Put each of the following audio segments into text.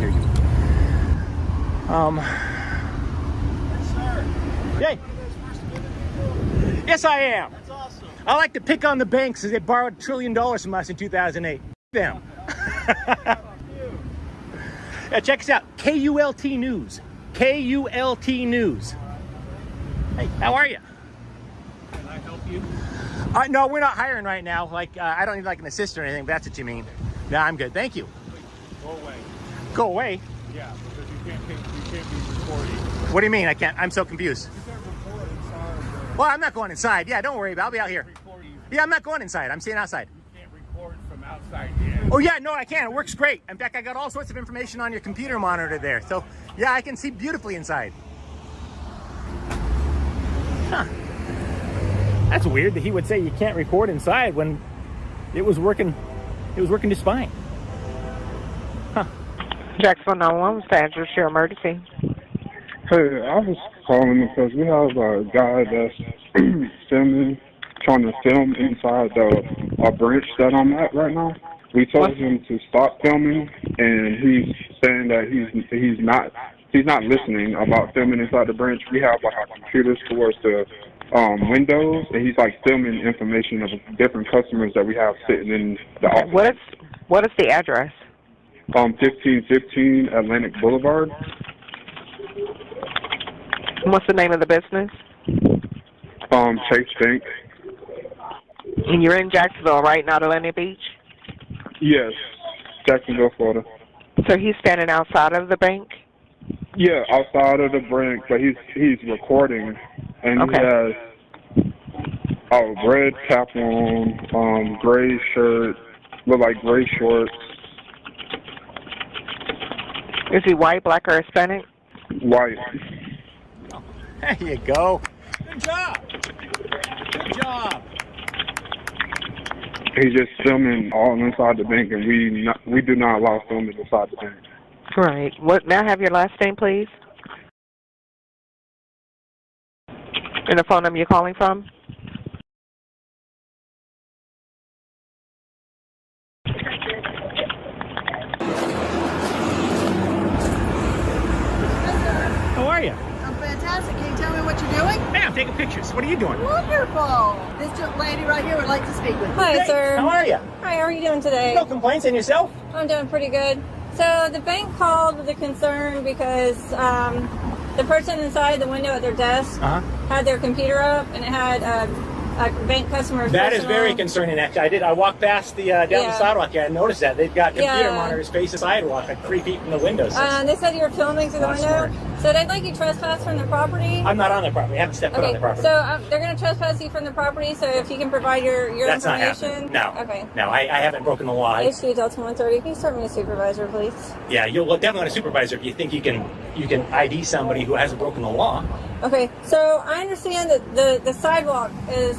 hear you. Yes, sir. Hey. Yes, I am. That's awesome. I like to pick on the banks as they borrowed $1 trillion from us in 2008. Them. Yeah, check us out. KULT News. KULT News. Hey, how are you? Can I help you? No, we're not hiring right now. I don't need like an assistant or anything, if that's what you mean. No, I'm good. Thank you. Go away. Go away? Yeah, because you can't be recording. What do you mean? I can't. I'm so confused. You can't record inside. Well, I'm not going inside. Yeah, don't worry. I'll be out here. Recording. Yeah, I'm not going inside. I'm staying outside. You can't record from outside in. Oh, yeah, no, I can. It works great. In fact, I got all sorts of information on your computer monitor there. So, yeah, I can see beautifully inside. Huh. That's weird that he would say you can't record inside when it was working. It was working just fine. Huh. Jacksonville 911, what's the address to your emergency? Hey, I was calling because we have a guy that's trying to film inside a branch that I'm at right now. We told him to stop filming, and he's saying that he's not listening about filming inside the branch. We have like our computers towards the windows, and he's like filming information of different customers that we have sitting in the office. What is the address? 1515 Atlantic Boulevard. What's the name of the business? Chase Bank. And you're in Jacksonville, right? Not Atlantic Beach? Yes, Jacksonville, Florida. So he's standing outside of the bank? Yeah, outside of the branch, but he's recording, and okay. He has a red cap on, gray shirt, look like gray shorts. Is he white, black, or Hispanic? White. There you go. Good job. Good job. He's just filming all inside the bank, and we do not allow filming inside the bank. Right. May I have your last name, please? And the phone number you're calling from? How are you? I'm fantastic. Can you tell me what you're doing? Hey, I'm taking pictures. What are you doing? Wonderful. This lady right here would like to speak with you. Hi, Great. sir. How are you? Hi, how are you doing today? No complaints. And yourself? I'm doing pretty good. So the bank called with a concern because the person inside the window at their desk had their computer up and it had a bank customer's That is personal- very concerning, actually. I walked past the down the sidewalk here. I noticed that. They've got computer monitors facing the sidewalk, like 3 feet from the window. So they said you were filming through the window. smart. So they'd like you trespass from the property. I'm not on their property. I haven't stepped foot on Okay, their property. so they're going to trespass you from the property, so if you can provide your That's not information. happening. No. Okay. No, I haven't broken the law. HC Delta 130, can you start me a supervisor, please? Yeah, you'll definitely want a supervisor if you think you can ID somebody who hasn't broken the law. Okay, so I understand that the sidewalk is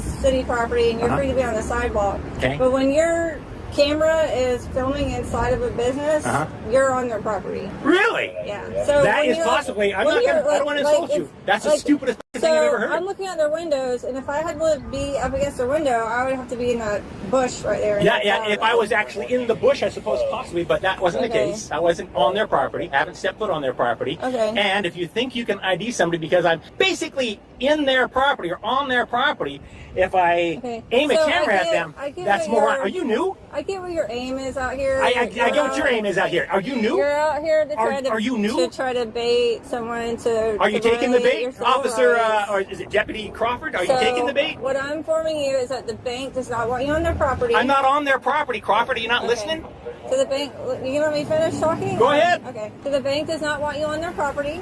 city property and you're free to be on the sidewalk. Okay. But when your camera is filming inside of a business, you're on their property. Really? Yeah. So That when is you're- possibly. I when don't you're, want to insult you. That's the stupidest thing I've ever heard. I'm looking at their windows, and if I had to be up against their window, I would have to be in that bush right there. Yeah. If I was actually in the bush, I suppose possibly, but that wasn't the case. I wasn't on their property. I haven't stepped foot on their property. Okay. And if you think you can ID somebody because I'm basically in their property or on their property, if I aim a camera at them, that's more. Are you new? I get what your aim is out here. I get what your aim is out here. Are you new? You're out here to try Are you new? to try to bait someone into. Are you taking the bait, Officer? Rights. Or is it Deputy Crawford? Are you taking the bait? What I'm informing you is that the bank does not want you on their property. I'm not on their property, Crawford. Are you not listening? So the bank, you let me finish talking? Go ahead. Okay. So the bank does not want you on their property.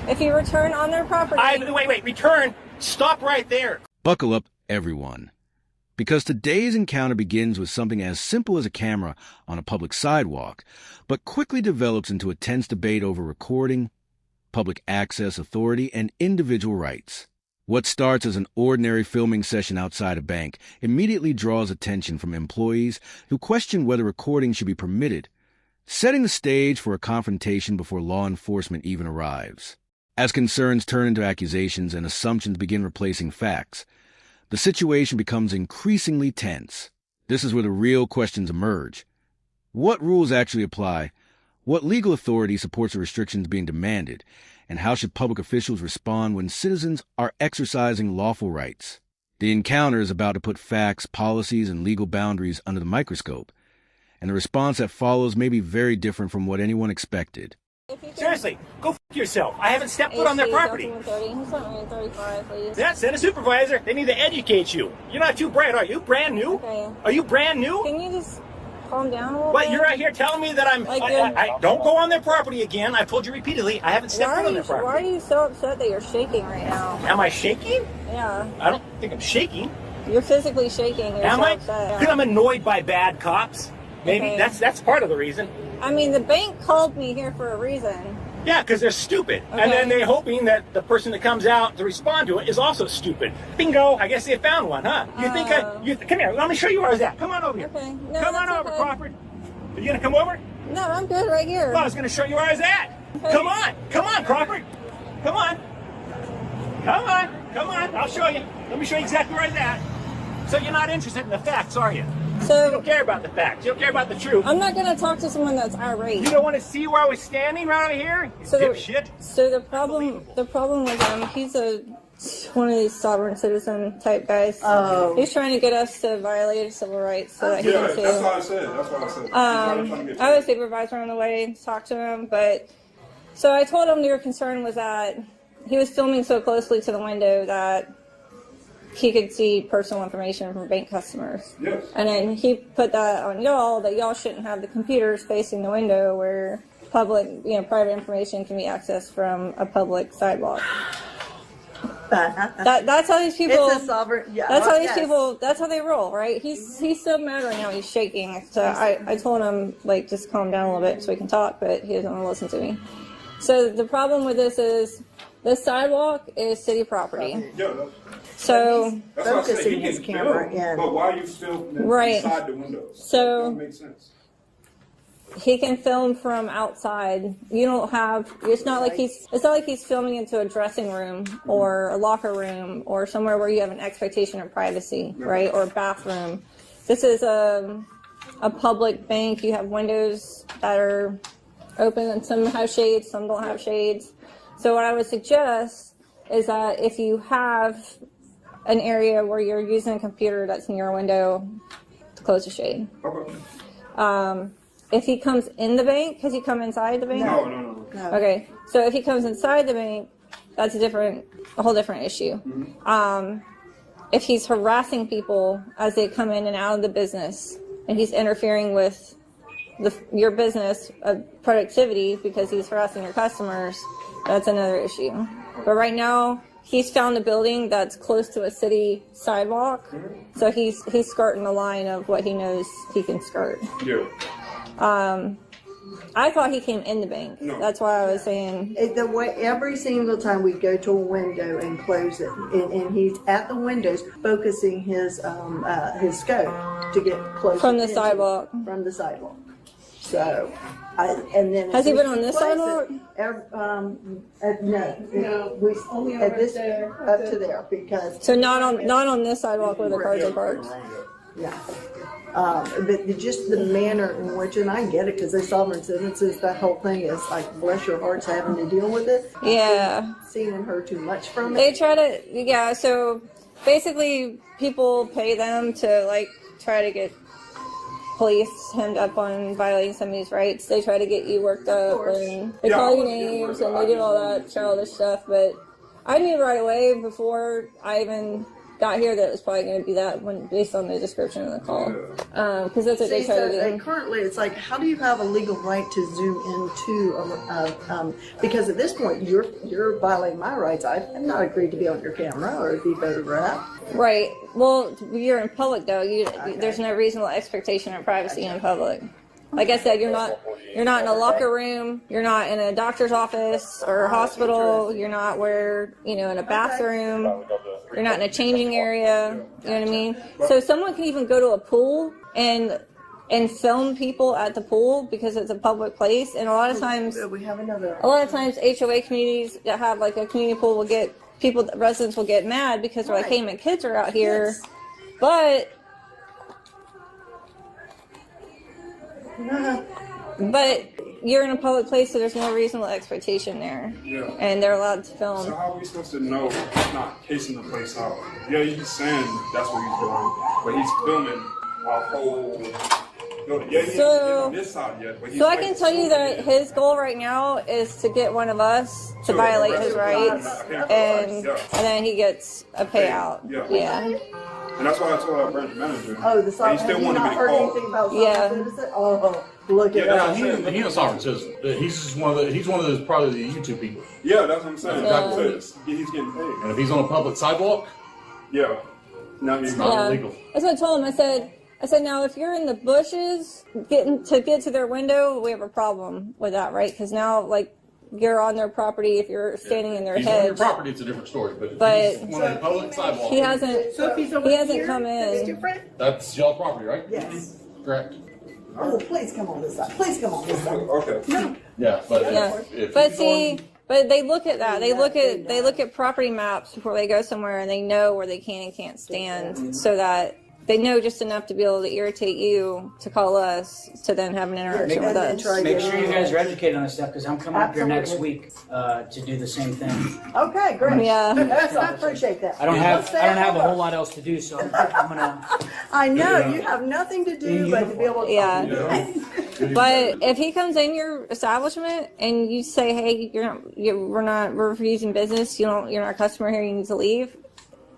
If you return on their property. Wait. Return. Stop right there. Buckle up, everyone. Because today's encounter begins with something as simple as a camera on a public sidewalk, but quickly develops into a tense debate over recording, public access authority, and individual rights. What starts as an ordinary filming session outside a bank immediately draws attention from employees who question whether recording should be permitted, setting the stage for a confrontation before law enforcement even arrives. As concerns turn into accusations and assumptions begin replacing facts, the situation becomes increasingly tense. This is where the real questions emerge. What rules actually apply? What legal authority supports the restrictions being demanded? And how should public officials respond when citizens are exercising lawful rights? The encounter is about to put facts, policies, and legal boundaries under the microscope, and the response that follows may be very different from what anyone expected. Seriously, go f*** yourself. I haven't stepped foot on their property. He's not 35, please. Yeah, send a supervisor. They need to educate you. You're not too bright, are you? Brand new? Okay. Are you brand new? Can you just calm down a little What, bit? you're out here telling me that I'm... Like I don't go on their property again. I've told you repeatedly. I haven't stepped foot on their Why property. are you so upset that you're shaking right now? Am I shaking? Yeah. I don't think I'm shaking. You're physically shaking. You're Am so I? upset. Because I'm annoyed by bad cops. Maybe Okay. that's part of the reason. I mean, the bank called me here for a reason. Yeah, because they're stupid. Okay. And then they're hoping that the person that comes out to respond to it is also stupid. Bingo, I guess they found one, huh? You think come here, let me show you where I was at. Come on over here. Okay. No, come on that's over, okay. Crawford. Are you going to come over? No, I'm good right here. Well, I was going to show you where I was at. Okay. Come on, Crawford. Come on. I'll show you. Let me show you exactly where I was at. So you're not interested in the facts, are you? You So don't care about the facts. You don't care about the truth. I'm not going to talk to someone that's irate. You don't want to see where I was standing right over here? You So dipshit. So the problem with him, he's one of these sovereign citizen type guys. Oh. He's trying to get us to violate civil rights so that he Yeah, can sue. that's what I said. That's what I said. I have a supervisor on the way to talk to him, but so I told him your concern was that he was filming so closely to the window that he could see personal information from bank customers. Yes. And then he put that on y'all, that y'all shouldn't have the computers facing the window where private information can be accessed from a public sidewalk. That's how these people. It's a sovereign. Yeah. That's how these yes. people. That's how they roll, right? He's so mad right now. He's shaking. So I told him just calm down a little bit so we can talk, but he doesn't want to listen to me. So the problem with this is the sidewalk is city property. Yeah, So that's what I said. Focusing He his can camera film, in. but why are you still Right. inside the windows? So- That doesn't make sense. he can film from outside. You don't have. It's not like he's filming into a dressing room or a locker room or somewhere where you have an expectation of privacy, right? Or a bathroom. This is a public bank. You have windows that are open and some have shades, some don't have shades. So what I would suggest is that if you have an area where you're using a computer that's near a window, to close the shade. Okay. If he comes in the bank, has he come inside the bank? No. Okay, so if he comes inside the bank, that's a whole different issue. If he's harassing people as they come in and out of the business, and he's interfering with your business productivity because he's harassing your customers, that's another issue. But right now, he's found a building that's close to a city sidewalk, so he's skirting the line of what he knows he can skirt. Yeah. I thought he came in the bank. No. That's why I was saying. The way every single time we go to a window and close it, and he's at the windows focusing his scope to get closer From the into- sidewalk. From the sidewalk. So, and then Has he as been we on this close sidewalk? it, no, we only at this up to there because So not on this sidewalk where the cars are parked. yeah. But just the manner in which, and I get it because they're sovereign citizens, that whole thing is like, bless your hearts having to deal with it. Yeah. Seen and heard too much from They it. try to, so basically people pay them to try to get police hemmed up on violating somebody's rights. They try to get you worked up and they call you names and they do all that childish stuff. But I knew right away before I even got here that it was probably going to be that one based on the description of the call. Because that's what they try to do. And currently, it's like, how do you have a legal right to zoom into? Because at this point, you're violating my rights. I've not agreed to be on your camera or be photographed. Right. Well, you're in public though. There's no reasonable expectation of privacy in public. Like I said, you're not in a locker room. You're not in a doctor's office or a hospital. You're not in a bathroom. You're not in a changing area. You know what I mean? So someone can even go to a pool and film people at the pool because it's a public place. And a lot of times HOA communities that have a community pool will get residents will get mad because they're like, hey, my kids are out here. But you're in a public place, so there's no reasonable expectation there. Yeah. And they're allowed to film. So how are we supposed to know he's not casing the place out? Yeah, he's saying that's what he's doing, but he's filming our whole building. Yeah, he hasn't on this side yet, but he's So I can tell you that his goal right now is to get one of us to violate his rights, and then he gets a payout. Yeah. And that's why I told our branch manager. Oh, the he sovereign. still Have you wanted me not to heard call. anything about Yeah. sovereign citizen? Oh, look at Yeah, that. that's He's a sovereign citizen. He's just he's one of those probably the YouTube people. Yeah, that's what I'm saying. Yeah. He's getting paid. And if he's on a public sidewalk, Yeah. Now he's not Yeah. illegal. That's what I told him. I said, now if you're in the bushes get to their window, we have a problem with that, right? Because now, like, you're on their property. If you're standing in their If he's on your hedge, property, it's a different story. But But- if he's on a public sidewalk, he hasn't. So if he's over He hasn't here, come that's in. different? that's y'all property, right? Yes. Correct. Oh, please come on this side. Please come on this side. Okay. Yeah, but Yeah. if But he's see, but they look at that. They look at property maps before they go somewhere, and they know where they can and can't stand, so that they know just enough to be able to irritate you to call us to then have an interaction with us. Make sure you guys are educated on this stuff because I'm coming up here next Absolutely. week to do the same thing. Okay, great. Yeah. I appreciate that. I don't have a whole lot. lot else to do, so I'm gonna. I know you have nothing to do but to be able to. Yeah. But if he comes in your establishment and you say, "Hey, we're refusing business. You're not a customer here. You need to leave,"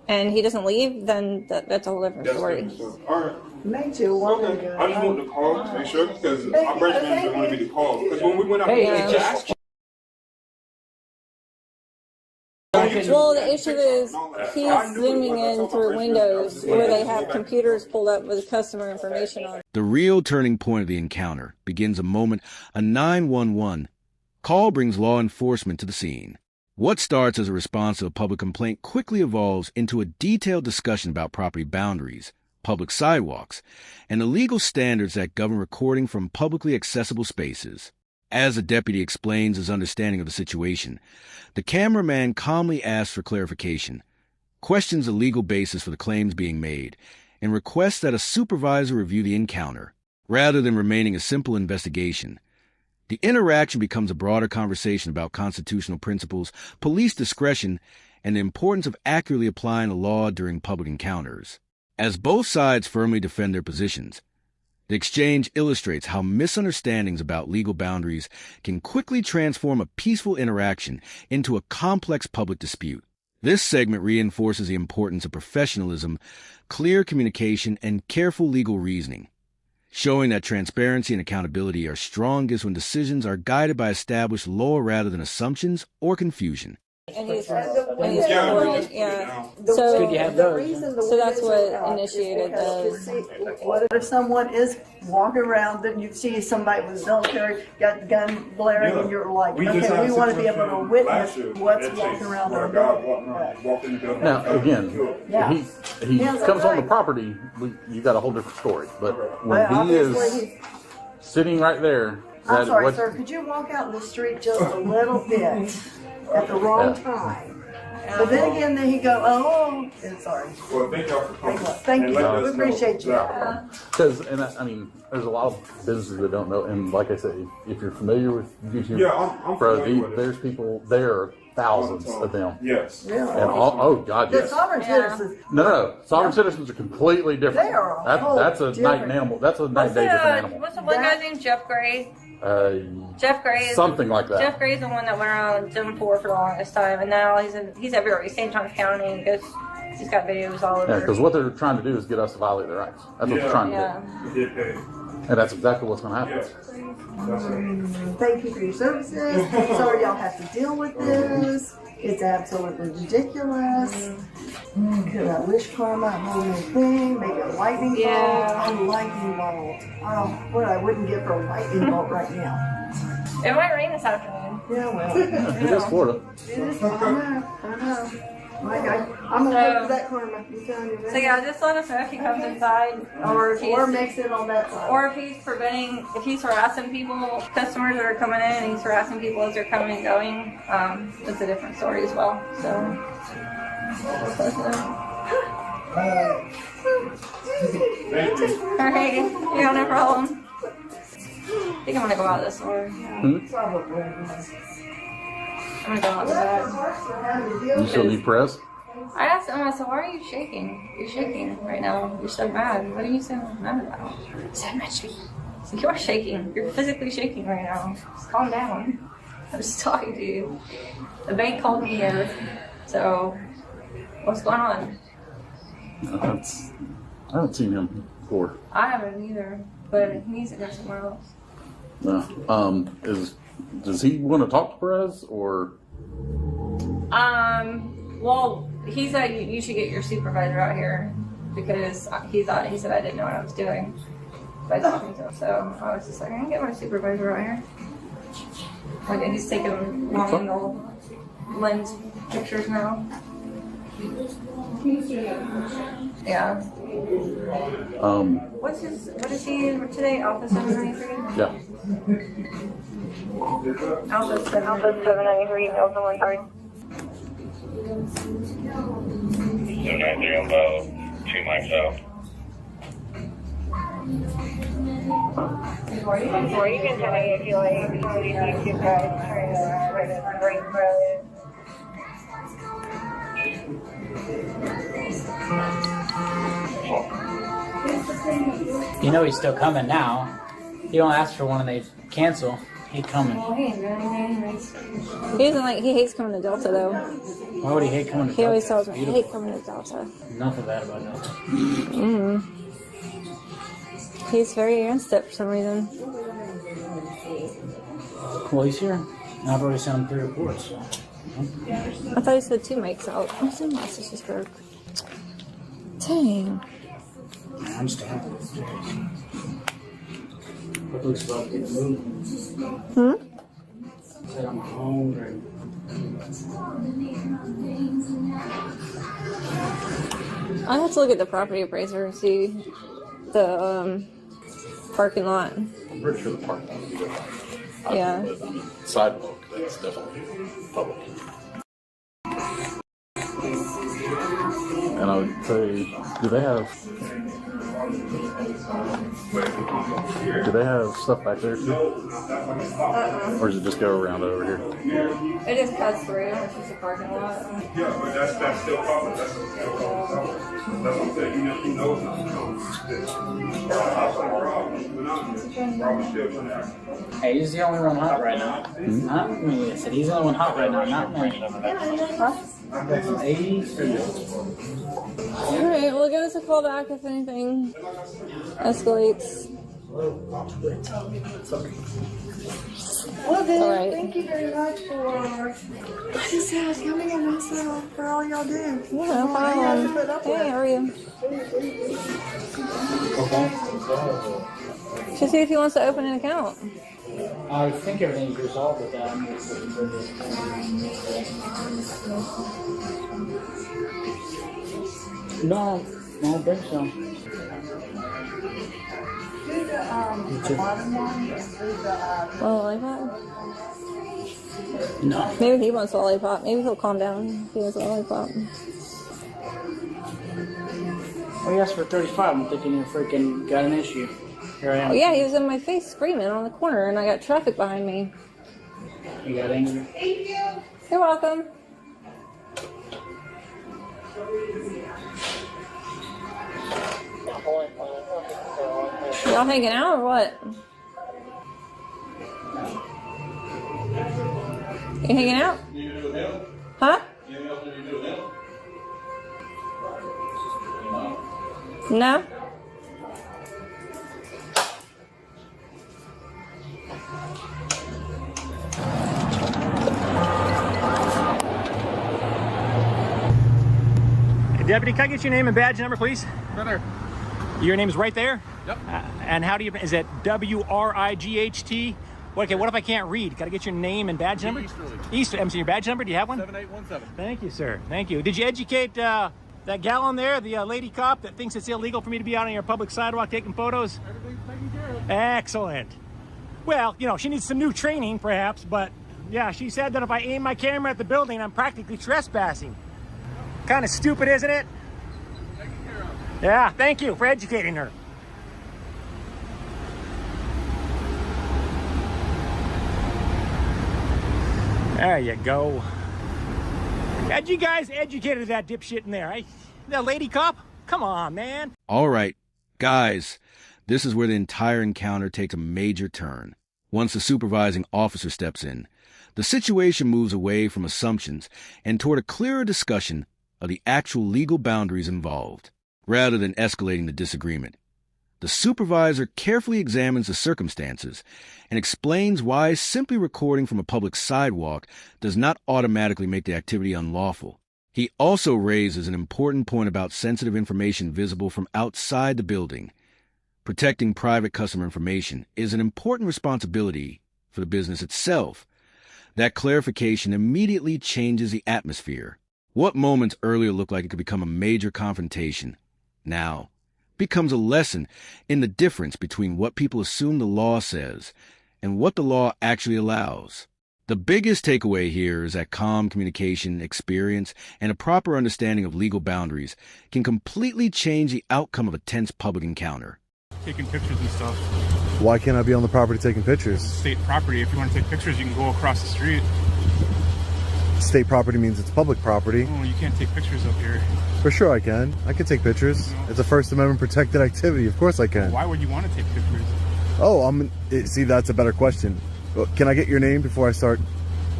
and he doesn't leave, then that's a whole different story. All right. Me too. One Okay. ago. I just wanted to call to make sure because our branch manager wanted me to call because when we went out Hey, there, just- Well, the issue is he's zooming in through windows where they have computers pulled up with customer information on. The real turning point of the encounter begins the moment a 911 call brings law enforcement to the scene. What starts as a response to a public complaint quickly evolves into a detailed discussion about property boundaries, public sidewalks, and the legal standards that govern recording from publicly accessible spaces. As the deputy explains his understanding of the situation, the cameraman calmly asks for clarification, questions the legal basis for the claims being made, and requests that a supervisor review the encounter, rather than remaining a simple investigation. The interaction becomes a broader conversation about constitutional principles, police discretion, and the importance of accurately applying the law during public encounters. As both sides firmly defend their positions, the exchange illustrates how misunderstandings about legal boundaries can quickly transform a peaceful interaction into a complex public dispute. This segment reinforces the importance of professionalism, clear communication, and careful legal reasoning, showing that transparency and accountability are strongest when decisions are guided by established law rather than assumptions or confution. And he's Yeah, we just put it yeah. down. So good you have The those. reason the So that's windows what are up is initiated because the- you see, what if someone is walking around and you see somebody with military got the gun blaring and you're like, We just okay, had we a want to be able to situation witness last year what's at walking Chase, around where our a guy building. walked in the building. Now, again, Yeah. he Yeah, that's comes on the right. property, you got a whole different story. But when Well, he is obviously, he's- sitting right there, I'm sorry, what- sir, could you walk out in the street just a little bit at the wrong Yeah. time? But then again, then he go, oh, sorry. Well, thank y'all for coming. Thank And you. letting We us know. appreciate you. Yeah. Because, and I mean, there's a lot of businesses that don't know. And like I said, if you're familiar with YouTube, Yeah, I'm bro, familiar with it. there's people, there are thousands of them. Yes. Really? And oh God, The yes. sovereign citizens, No. Sovereign citizens are completely different. They are a whole That's a night different- and animal. That's a night and day different animal. What's the one guy's name? Jeff Gray. Jeff Gray is Something like that. Jeff Gray's the one that went around Zone 4 for the longest time, and now he's everywhere. He's St. Johns County. He's got videos all over. Yeah, because what they're trying to do is get us to violate their rights. That's what they're trying to Yeah. We did pay. do. And that's exactly what's going to happen. Yes. That's it. thank you for your services. Sorry y'all have to deal with this. It's absolutely ridiculous. Could I wish karma a whole new thing? Maybe a lightning bolt? Yeah. A lightning bolt. Oh, what I wouldn't give for a lightning bolt right now. It might rain this afternoon. Yeah, well. It is Florida. It is, I know. My God, I'm gonna look for that karma. I'm telling you that. So yeah, just let us know if he comes inside, Or mix it on that side. or if he's harassing people, customers that are coming in, and he's harassing people as they're coming and going. It's a different story as well. So. Thank you. All right, yeah, no problem. I think I'm gonna go out this way. I'm gonna go out the back. You still need press? I asked him, I said, why are you shaking? You're shaking right now. You're so mad. What are you so mad about? He said, I'm not shaking. I said, you are shaking. You're physically shaking right now. Just calm down. I'm just talking to you. The bank called me here. So, what's going on? I haven't seen him before. I haven't either, but he needs to go somewhere else. No. Does he want to talk to Perez or? Well, he said you should get your supervisor out here because he said I didn't know what I was doing by talking to him. So I was just like, I can get my supervisor out here. Like, and he's taking long angle lens pictures now. Yeah. What is he in today? Alpha 793? Yeah. Alpha 793, Alpha 13. 793 on bow, 2 miles south. Or you can tell me if you like, you guys trying to break road. You know he's still coming now. You don't ask for one and they cancel. He's coming. He doesn't like. He hates coming to Delta though. Why would he hate coming to He Delta? always tells It's me, I beautiful. hate coming to Delta. Nothing bad about Delta. He's very against it for some reason. Well, he's here. And I've already sent him 3 reports. So. I thought he said 2 mics out. Oh, some glasses just broke. Dang. I'm stamping. What looks about to get moved? Said I'm hungry. I have to look at the property appraiser and see the parking lot. I'm pretty sure the parking lot would be different. Yeah. Sidewalk, that's definitely public. And I would say, do they have stuff back there too? Or does it just go around over here? It just cuts through. It's just a parking lot. Yeah, but that's still public. That's still public. That's what I'm saying. He knows not to know. Hey, he's the only one hot right now. Not me. I said he's the only one hot right now, not me. Huh? I've got some 80s. Alright, we'll give us a call back if anything escalates. Well then, Alright. thank you very much for coming and also for all y'all do. Yeah, no problem. Hey, how are you? Should see if he wants to open an account. I think everything's resolved with that. No, I don't think so. Lollipop? No. Maybe he wants a lollipop. Maybe he'll calm down if he wants a lollipop. Well, he asked for 35. I'm thinking you freaking got an issue. Here I am. Oh, yeah, he was in my face screaming on the corner, and I got traffic behind me. You got angry? You're welcome. Y'all hanging out or what? You hanging out? Huh? No? Deputy, can I get your name and badge number, please? Right there. Your name is right there? Yep. And how do you, is it W-R-I-G-H-T? Okay, what if I can't read? Got to get your name and badge number? Easterly. I'm sorry, your badge number, do you have one? 7817. Thank you, sir. Thank you. Did you educate that gal on there, the lady cop that thinks it's illegal for me to be out on your public sidewalk taking photos? Everything's taken care of. Excellent. Well, you know, she needs some new training, perhaps, but yeah, she said that if I aim my camera at the building, I'm practically trespassing. Kind of stupid, isn't it? Taken care of. Yeah, thank you for educating her. There you go. Had you guys educated that dipshit in there, eh? The lady cop? Come on, man. All right, guys, this is where the entire encounter takes a major turn. Once the supervising officer steps in, the situation moves away from assumptions and toward a clearer discussion of the actual legal boundaries involved, rather than escalating the disagreement. The supervisor carefully examines the circumstances and explains why simply recording from a public sidewalk does not automatically make the activity unlawful. He also raises an important point about sensitive information visible from outside the building. Protecting private customer information is an important responsibility for the business itself. That clarification immediately changes the atmosphere. What moments earlier looked like it could become a major confrontation now becomes a lesson in the difference between what people assume the law says and what the law actually allows. The biggest takeaway here is that calm communication, experience, and a proper understanding of legal boundaries can completely change the outcome of a tense public encounter. Taking pictures and stuff. Why can't I be on the property taking pictures? State property. If you want to take pictures, you can go across the street. State property means it's public property. Oh, you can't take pictures up here. For sure I can. I can take pictures. No. It's a First Amendment protected activity. Of course I can. Why would you want to take pictures? Oh, see, that's a better question. Can I get your name before I start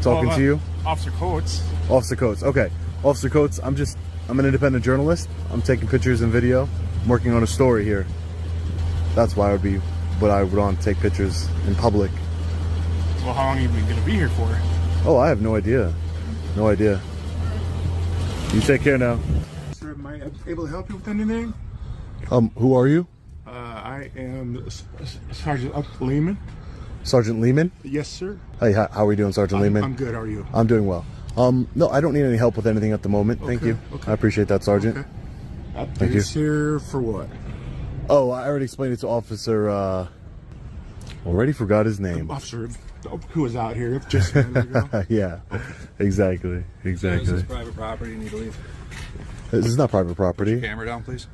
talking to you? Officer Coates. Officer Coates. Okay. Officer Coates, I'm an independent journalist. I'm taking pictures and video. I'm working on a story here. That's why I would want to take pictures in public. Well, how long are you going to be here for? Oh, I have no idea. No idea. You take care now. Sir, am I able to help you with anything? Who are you? I am Sergeant Lehman. Sergeant Lehman? Yes, sir. Hey, how are we doing, Sergeant Lehman? I'm good. How are you? I'm doing well. No, I don't need any help with anything at the moment. Thank you. Okay. I appreciate that, Sergeant. Okay. Thank you. Here for what? Oh, I already explained it to Officer, already forgot his name. Officer who was out here just a minute ago. Yeah, exactly. This is private property. You need to leave. This is not private property. Put your camera down, please.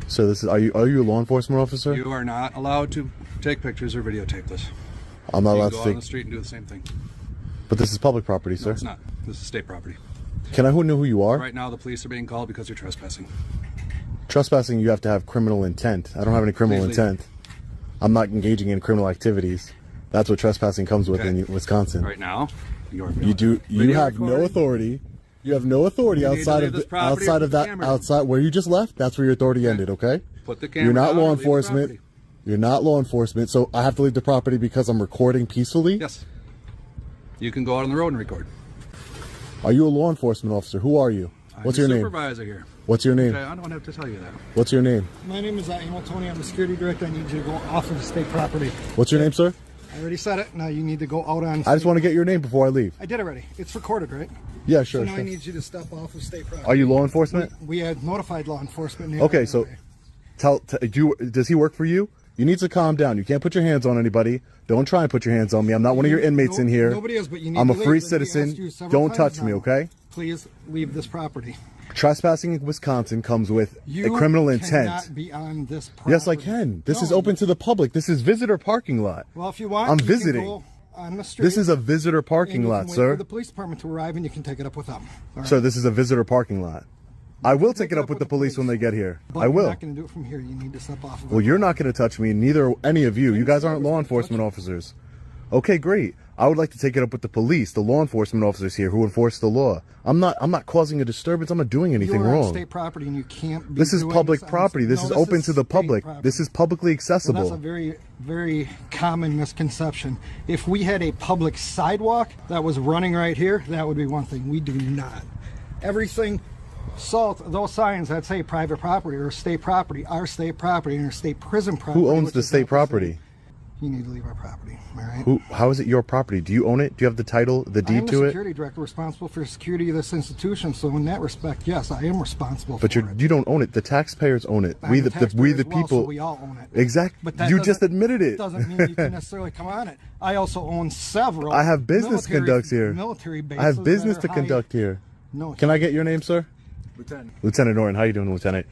So this is, are you a law enforcement officer? You are not allowed to take pictures or videotape this. I'm not allowed to go out on the street and do the same thing. But this is public property, sir. No, it's not. This is state property. Can I know who you are? Right now, the police are being called because you're trespassing. Trespassing, you have to have criminal intent. I don't have any criminal intent. I'm not engaging in criminal activities. That's what trespassing comes with in Wisconsin. Right now, you have no authority. You have no authority outside where you just left. That's where your authority ended. Okay. Put the camera You're not down law and leave the enforcement. property. You're not law enforcement. So I have to leave the property because I'm recording peacefully. Yes. You can go out on the road and record. Are you a law enforcement officer? Who are you? What's your name? Supervisor here. What's your name? Okay, I don't have to tell you that. What's your name? My name is Emil Tony. I'm the security director. I need you to go off of the state property. What's your name, sir? I already said it. Now you need to go out on. I just want to get your name before I leave. I did already. It's recorded, right? Yeah, sure. So now I need you to step off of state property. Are you law enforcement? We had notified law enforcement. Okay, so does he work for you? You need to calm down. You can't put your hands on anybody. Don't try and put your hands on me. I'm not one of your inmates in here. Nobody is, but you need I'm to a free leave. citizen. Don't touch me, okay? Please leave this property. Trespassing in Wisconsin comes with a criminal intent. You cannot be on this property. Yes, I can. This is open to the public. This is visitor parking lot. Well, if you want, I'm you visiting. can go on the street. This is a visitor parking lot, wait sir. for the police department to arrive, and you can take it up with them. So this is a visitor parking lot. I will take it up with the police when they get here. I will. You're not going to do it from here. You need to step off of it. Well, you're not going to touch me, neither any of you. You guys aren't law enforcement officers. Okay, great. I would like to take it up with the police, the law enforcement officers here who enforce the law. I'm not causing a disturbance. I'm not doing anything You're wrong. on state property and you can't be This is doing public this property. This is open to the public. This is publicly accessible. Well, that's a very, very common misconception. If we had a public sidewalk that was running right here, that would be one thing. We do not. Everything, those signs that say private property or state property are state property and are state prison property. Who owns the state property? You need to leave our property, all right? How is it your property? Do you own it? Do you have the title, the deed to it? I am the security director responsible for security of this institution, so in that respect, yes, I am responsible for it. But you don't own it. The taxpayers own it. We the people. So we all own it. Exactly. You just admitted it. Doesn't mean you can necessarily come on it. I also own several. I have business conducts here. Military bases. I have business to conduct here. No. Can I get your name, sir? Lieutenant Norton. How you doing, Lieutenant?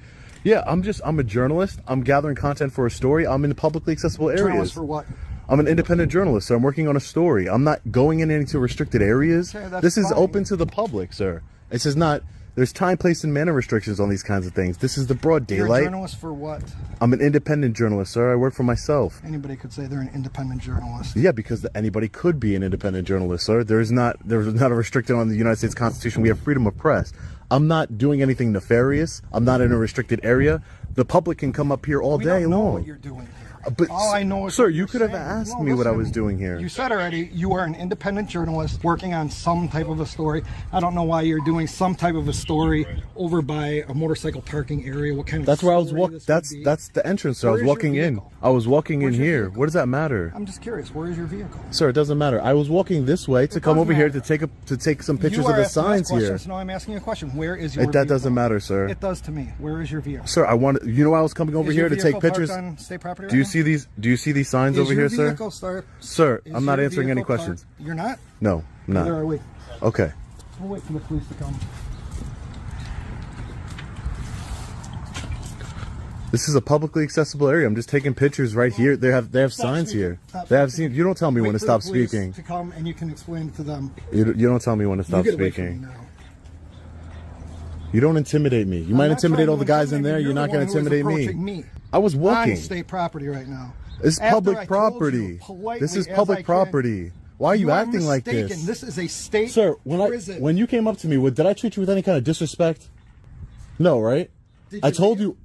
Yeah, I'm a journalist. I'm gathering content for a story. I'm in publicly accessible areas. Journalist for what? I'm an independent journalist, sir. I'm working on a story. I'm not going in into restricted areas. Okay, that's this is fine. open to the public, sir. This is not. There's time, place, and manner restrictions on these kinds of things. This is the broad You're a daylight. journalist for what? I'm an independent journalist, sir. I work for myself. Anybody could say they're an independent journalist. Yeah, because anybody could be an independent journalist, sir. There's not a restriction on the United States Constitution. We have freedom of press. I'm not doing anything nefarious. I'm not in a restricted area. The public can come up here all We day don't know long. what you're doing here. But all I know is sir, what you you're could have saying. asked No, me what I listen to was me. doing here. You said already you are an independent journalist working on some type of a story. I don't know why you're doing some type of a story over by a motorcycle parking area. What kind of That's where I was story walking. this would be. That's the entrance, sir. I was Where is your walking in. vehicle? I was walking Where's in your here. vehicle? What does that matter? I'm just curious. Where is your vehicle? Sir, it doesn't matter. I was walking this way to come does over here matter. to take some pictures You of are the asking us signs here. questions. No, I'm asking you a question. Where is your That vehicle? doesn't matter, sir. It does to me. Where is your vehicle? Sir, I want. You know why I was coming over Is here your to take vehicle parked pictures? on state property Do you right now? see these? Do you see these signs Is over your here, sir? vehicle, sir? Sir, Is I'm not your answering any vehicle questions. parked? You're not? No, I'm not. Neither are we. Okay. We'll wait for the police to come. This is a publicly accessible area. I'm just taking pictures right here. They have Stop signs speaking. here. Stop They have speaking. seen. You don't tell me Wait when to for stop the police speaking. to come and you can explain to them. You don't tell me when to stop You get away from me speaking. now. You don't intimidate me. You might I'm not intimidate trying all to the guys in intimidate there. you. You're not the going to one who is intimidate approaching me. me. I was walking. On state property right now. It's After I public told property. you politely This is as I public can- property. Why are you acting like mistaken. this? This is a state Sir, prison. when you came up to me, did I treat you with any kind of disrespect? No, right? I told you.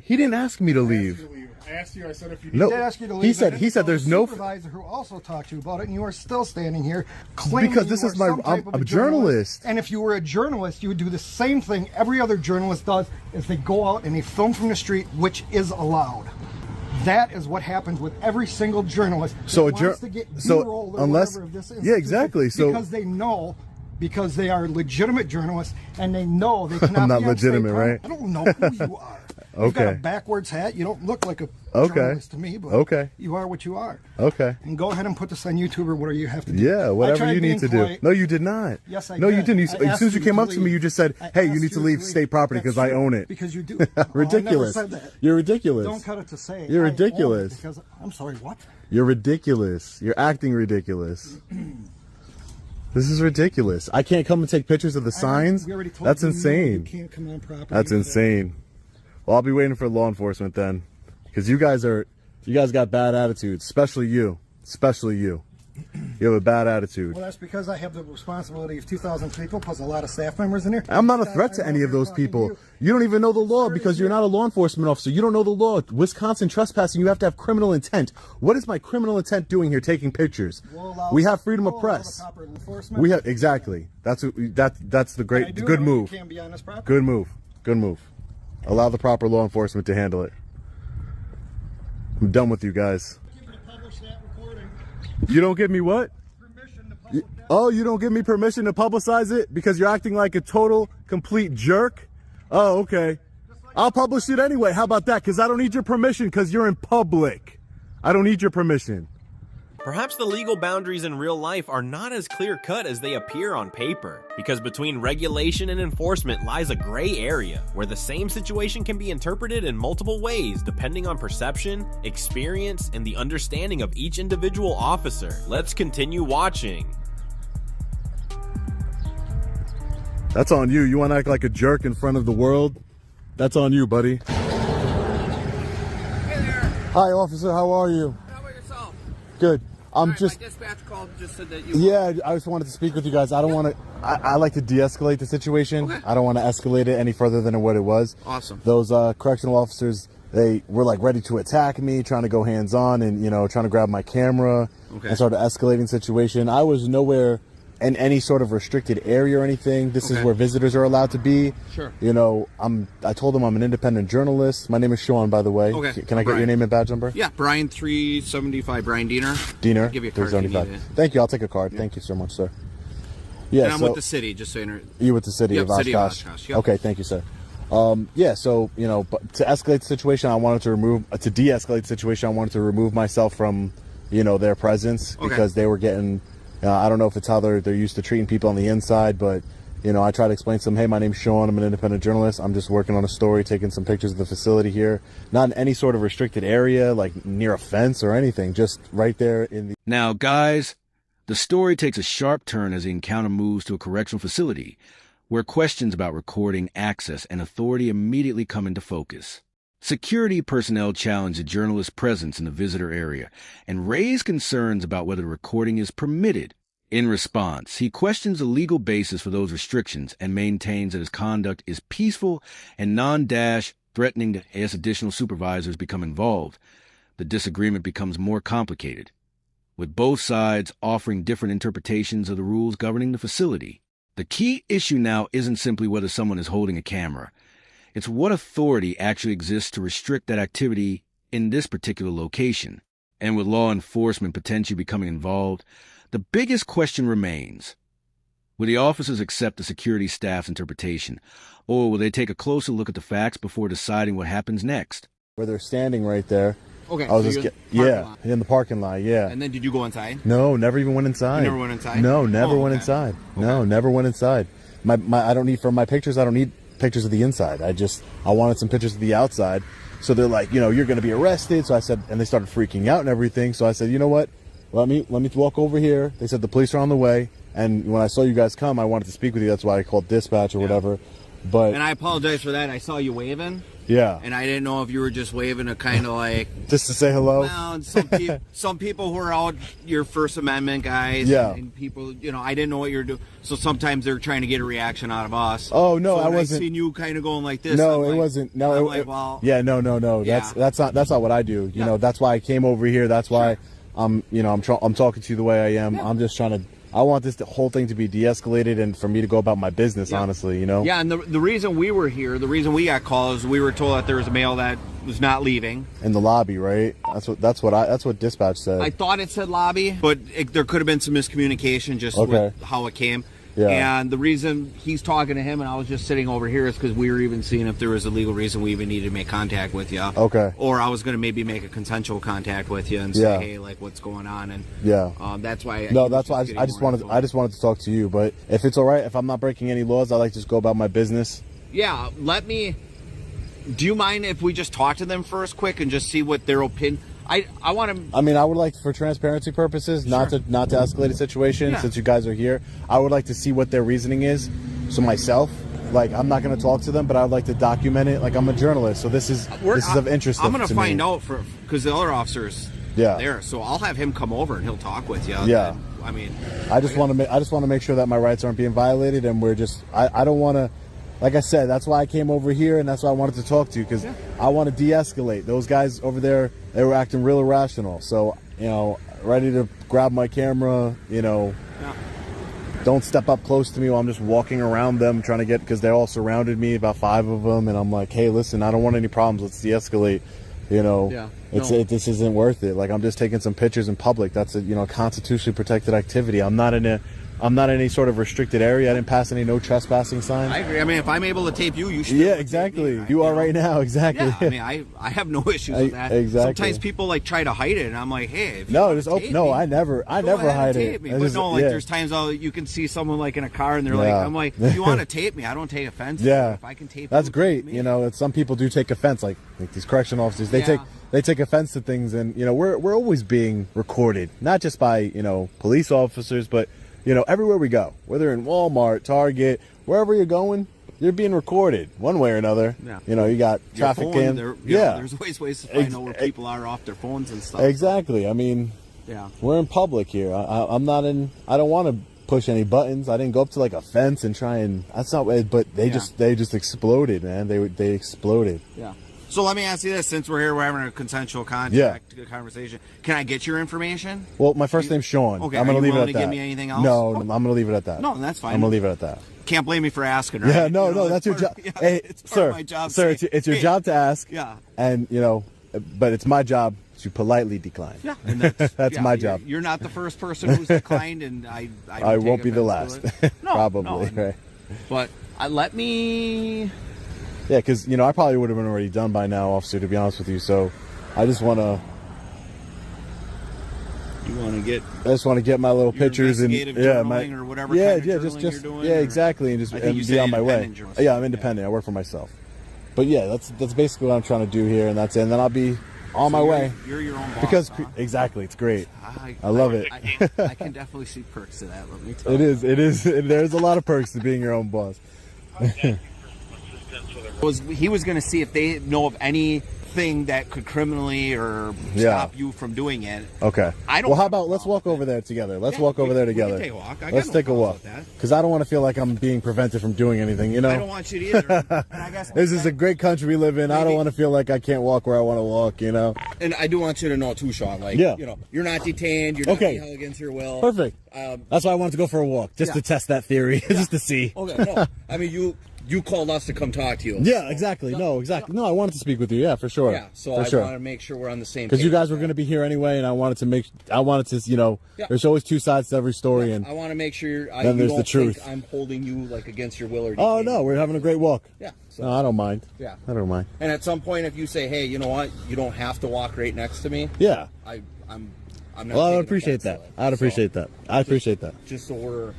He didn't ask me to leave. I asked you. I said if you No, He did ask you to leave. he and said then there's the no. supervisor who also talked to you about it, and you are still standing here claiming Because this you is are my- some type of I'm a journalist. And if you were a journalist, you would do the same thing every other journalist does: is they go out and they film from the street, which is allowed. That is what happens with every single journalist. So that a wants to get so B-roll or unless whatever of this yeah, institution exactly. So because they know. Because they are legitimate journalists and they know they cannot I'm not be on state legitimate, property. right? I don't know who you are. You've got a Okay. backwards hat. You don't look like a Okay. journalist to me, but Okay. you are what you are. Okay. And go ahead and put this on YouTube or whatever you have to do. Yeah, I whatever tried you need being to do. polite. No, you did not. Yes, I No, you did. didn't. I As soon asked as you you came to up to me, leave. you just said, I "Hey, you asked need to you leave to state leave. property That's because I true. own it." Because you do. Ridiculous. Oh, I never said that. You're ridiculous. Don't cut it to say. You're I own it ridiculous. Because I'm sorry. What? You're ridiculous. You're acting ridiculous. This is ridiculous. I can't come and take pictures of the signs. We already told That's you insane. You can't come on property. That's insane. Well, I'll be waiting for law enforcement then, because you guys got bad attitudes, especially you. Especially you. You have a bad attitude. Well, that's because I have the responsibility of 2,000 people plus a lot of staff members in here. I'm not a threat to any of those people. You don't even know the law because you're not a law enforcement officer. You don't know the law. Wisconsin trespassing, you have to have criminal intent. What is my criminal intent doing here taking pictures? We have freedom of press. We have exactly. That's the good move. Good move. Good move. Allow the proper law enforcement to handle it. I'm done with you guys. You don't give me what? Oh, you don't give me permission to publicize it because you're acting like a total, complete jerk? Oh, okay. I'll publish it anyway. How about that? Because I don't need your permission because you're in public. I don't need your permission. Perhaps the legal boundaries in real life are not as clear-cut as they appear on paper, because between regulation and enforcement lies a gray area where the same situation can be interpreted in multiple ways depending on perception, experience, and the understanding of each individual officer. Let's continue watching. That's on you. You want to act like a jerk in front of the world? That's on you, buddy. Hey there. Hi, officer. How are you? How about yourself? Good. I'm Alright, just. My dispatch called and just said that you. Yeah, I just wanted to speak with you guys. I don't want to. I like to de-escalate the situation. Okay. I don't want to escalate it any further than what it was. Awesome. Those correctional officers, they were like ready to attack me, trying to go hands-on, and trying to grab my camera and start an escalating situation. I was nowhere in any sort of restricted area or anything. This is where visitors are allowed to be. Sure. I told them I'm an independent journalist. My name is Sean, by the way. Okay. Can I get your name and badge number? Yeah, Brian 375, Brian Diener. Diener. I'll give you a card if you need 375. it. Thank you. I'll take a card. Thank you so much, sir. Yeah, And I'm with the city, just so you know. You with the city of City of Oshkosh. Oshkosh, yep. Okay, thank you, sir. Yeah, so but to escalate the situation, I wanted to de-escalate the situation. I wanted to remove myself from, their presence because they were getting. I don't know if it's how they're used to treating people on the inside, but You know, I try to explain to them, hey, my name's Sean. I'm an independent journalist. I'm just working on a story, taking some pictures of the facility here. Not in any sort of restricted area, like near a fence or anything. Just right there in the... Now, guys, the story takes a sharp turn as the encounter moves to a correctional facility, where questions about recording, access, and authority immediately come into focus. Security personnel challenge the journalist's presence in the visitor area and raise concerns about whether recording is permitted. In response, he questions the legal basis for those restrictions and maintains that his conduct is peaceful and non-threatening as additional supervisors become involved. The disagreement becomes more complicated, with both sides offering different interpretations of the rules governing the facility. The key issue now isn't simply whether someone is holding a camera. It's what authority actually exists to restrict that activity in this particular location. And with law enforcement potentially becoming involved, the biggest question remains: will the officers accept the security staff's interpretation, or will they take a closer look at the facts before deciding what happens next? Where they're standing right there. Okay, I was so just you're in the parking lot. in the parking lot, yeah. And then did you go inside? No, never even went inside. You never went inside? No, never went okay. inside. No, never went inside. My I don't need, for my pictures, I don't need pictures of the inside. I wanted some pictures of the outside. So they're like, you know, you're going to be arrested. So I said, and they started freaking out and everything. So I said, you know what? Let me walk over here. They said the police are on the way. And when I saw you guys come, I wanted to speak with you. That's why I called dispatch or whatever. But and I apologize for that. I saw you waving. Yeah. And I didn't know if you were just waving a kind of like just to say hello. Well, and some people who are out your First Amendment guys. Yeah. And people, you know, I didn't know what you're doing. So sometimes they're trying to get a reaction out of us. Oh no, so I wasn't. I seen you kind of going like this. No, it wasn't. No, I'm like, well, yeah, no. Yeah. That's not what I do. You know, that's why I came over here. That's why I'm talking to you the way I am. Yeah. I'm just trying to. I want this whole thing to be de-escalated and for me to go about my business, honestly, you know? Yeah, and the reason we were here, the reason we got called is we were told that there was a male that was not leaving. In the lobby, right? That's what dispatch said. I thought it said lobby, but there could have been some miscommunication just with how it came. Yeah. And the reason he's talking to him and I was just sitting over here is because we were even seeing if there was a legal reason we even needed to make contact with you. Okay. Or I was going to maybe make a consensual contact with you and say, hey, like, what's going on? And that's why. That's why I just wanted to talk to you. But if it's all right, if I'm not breaking any laws, I like to just go about my business. Yeah. Do you mind if we just talk to them first, quick, and just see what their opinion? I want to. I mean, I would like, for transparency purposes, not to escalate a situation. Since you guys are here, I would like to see what their reasoning is. So myself, like, I'm not going to talk to them, but I would like to document it. Like, I'm a journalist, so this is of interest. I'm going to find out because the other officers there, so I'll have him come over and he'll talk with you. Yeah. And, I mean, I just want to make sure that my rights aren't being violated, and we're just. I don't want to. Like I said, that's why I came over here, and that's why I wanted to talk to you, because I want to de-escalate. Those guys over there, they were acting real irrational. So, you know, ready to grab my camera, you know. Don't step up close to me while I'm just walking around them trying to get, because they all surrounded me, about 5 of them, and I'm like, hey, listen, I don't want any problems. Let's de-escalate. You know, this isn't worth it. Like, I'm just taking some pictures in public. That's a constitutionally protected activity. I'm not in any sort of restricted area. I didn't pass any no trespassing signs. I agree. I mean, if I'm able to tape you, you should. Yeah, exactly. Me, you are right now, exactly. Yeah, I mean, I have no issues with that. Exactly. Sometimes people like try to hide it, and I'm like, hey, if no, just I never hide it. But no, like there's times you can see someone like in a car, and they're like, I'm like, if you want to tape me, I don't take offense. Yeah, if I can tape. That's great. You know, some people do take offense, like these correction officers. They take offense to things, and you know, we're always being recorded, not just by police officers, but everywhere we go, whether in Walmart, Target, wherever you're going, you're being recorded one way or another. Yeah. You got traffic cam. There's ways to find out where people are off their phones and stuff. Exactly. I mean, we're in public here. I'm not in. I don't want to push any buttons. I didn't go up to like a fence and try and. That's not. But they just exploded, man. They exploded. Yeah. So let me ask you this: since we're here, we're having a consensual conversation. Can I get your information? Well, my first name's Sean. Okay. I'm going to leave it at that. Give me anything else? No, I'm going to leave it at that. No, that's fine. I'm going to leave it at that. Can't blame me for asking, right? Yeah, no, that's your job. Hey, it's part of my job. Sir, it's your job to ask. Yeah. And but it's my job to politely decline. Yeah, and that's my job. You're not the first person who's declined, and I won't be the last. Probably, right? But let me. Yeah, because I probably would have been already done by now, officer. To be honest with you, so I just want to. You want to get? I just want to get my little pictures and journaling or whatever. Yeah, kind of just you're doing, yeah, or? exactly, and just and be on my way. Yeah, I'm independent. I work for myself. But yeah, that's basically what I'm trying to do here, and that's it. And then I'll be on my way. You're your own boss. Because huh? exactly, it's great. I love it. I can definitely see perks to that. Let me tell you. It is. There's a lot of perks to being your own boss. He was going to see if they know of anything that could criminally or stop you from doing it. Okay. Well, how about let's walk over there together? Let's walk over there together. We can take a walk. Let's take a walk. Because I don't want to feel like I'm being prevented from doing anything. You know. I don't want you to either. And I guess this is a great country we live in. I don't want to feel like I can't walk where I want to walk. You know. And I do want you to know too, Sean. Like, you know, you're not detained. You're not being held against your will. Perfect. That's why I wanted to go for a walk, just to test that theory, just to see. Okay. No, I mean you called us to come talk to you. Yeah, exactly. No, exactly. No, I wanted to speak with you. Yeah, for sure. Yeah, so I want to make sure we're on the same page. Because you guys were going to be here anyway, and I wanted to, you know, there's always two sides to every story, and I want to make sure then there's the truth. Think I'm holding you like against your will or. Oh no, we're having a great walk. Yeah. So. No, I don't mind. Yeah. I don't mind. And at some point, if you say, "Hey, you know what? You don't have to walk right next to me." Yeah. I'm not. Well, I would appreciate that. I'd appreciate that. I appreciate that. Just so we're.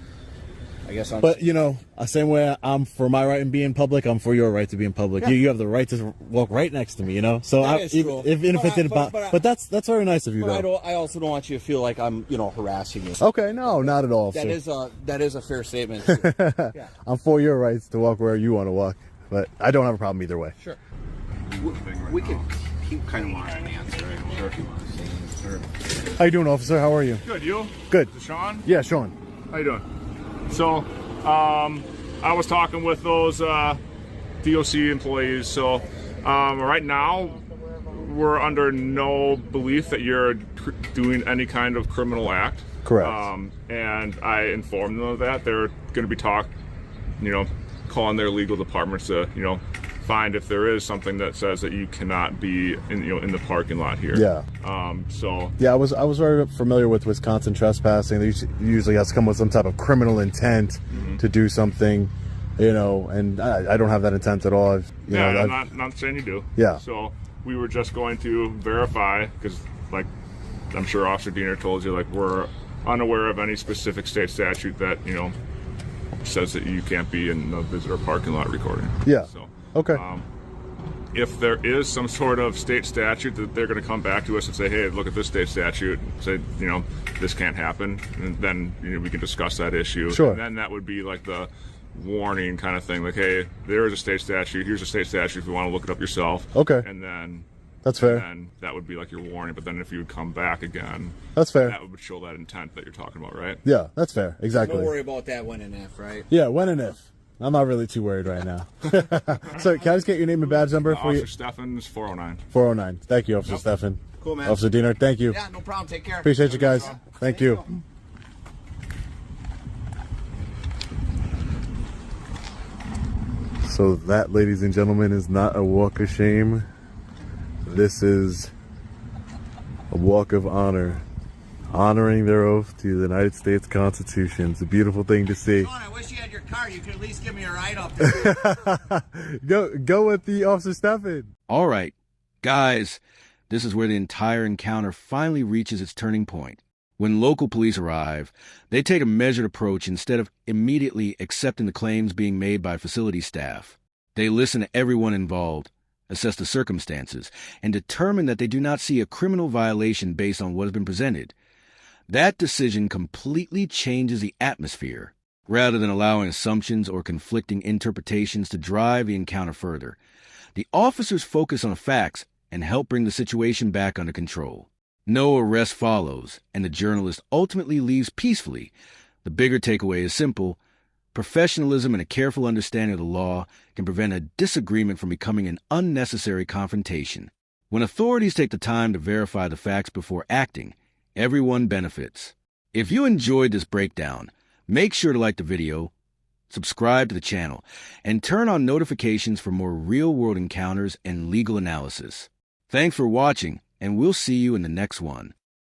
I guess but you know, the same way I'm for my right to be in public, I'm for your right to be in public. Yeah. You have the right to walk right next to me, you know. So if it didn't, but that's very nice of you, though. I also don't want you to feel like I'm, you know, harassing you. Okay, no, not at all. That is a fair statement. Yeah. I'm for your rights to walk where you want to walk, but I don't have a problem either way. Sure. We can. He kind of wants an answer. I'm sure if you want to say anything. How you doing, officer? How are you? Good. You? Good. Is it Sean? Yeah, Sean. How you doing? So, I was talking with those DOC employees. So, right now, we're under no belief that you're doing any kind of criminal act. Correct. And I informed them of that. They're going to be calling their legal departments to, find if there is something that says that you cannot be in the parking lot here. Yeah. Yeah, I was very familiar with Wisconsin trespassing. They usually has to come with some type of criminal intent to do something, and I don't have that intent at all. I'm not saying you do. Yeah. So we were just going to verify, because like I'm sure Officer Diener told you, like we're unaware of any specific state statute that says that you can't be in the visitor parking lot recording. Yeah. So. Okay. If there is some sort of state statute that they're going to come back to us and say, hey, look at this state statute, say, this can't happen, and then we can discuss that issue. Sure. And then that would be like the warning kind of thing, like, hey, there is a state statute, here's a state statute if you want to look it up yourself. Okay. And then that's fair. And that would be like your warning, but then if you would come back again, that's fair. That would show that intent that you're talking about, right? Yeah, that's fair. Exactly. Don't worry about that when and if, right? Yeah, when and if. I'm not really too worried right now. So, can I just get your name and badge number for you? Officer Steffens, 409. 409. Thank you, Officer Steffen. Cool, man. Officer Diener, thank you. Yeah, no problem. Take care. Appreciate you guys. Thank you. So that, ladies and gentlemen, is not a walk of shame. This is a walk of honor. Honoring their oath to the United States Constitution. It's a beautiful thing to see. Sean, I wish you had your car. You could at least give me a ride up there. Go with the Officer Steffen. All right, guys, this is where the entire encounter finally reaches its turning point. When local police arrive, they take a measured approach instead of immediately accepting the claims being made by facility staff. They listen to everyone involved, assess the circumstances, and determine that they do not see a criminal violation based on what has been presented. That decision completely changes the atmosphere. Rather than allowing assumptions or conflicting interpretations to drive the encounter further, the officers focus on facts and help bring the situation back under control. No arrest follows, and the journalist ultimately leaves peacefully. The bigger takeaway is simple. Professionalism and a careful understanding of the law can prevent a disagreement from becoming an unnecessary confrontation. When authorities take the time to verify the facts before acting, everyone benefits. If you enjoyed this breakdown, make sure to like the video, subscribe to the channel, and turn on notifications for more real-world encounters and legal analysis. Thanks for watching, and we'll see you in the next one.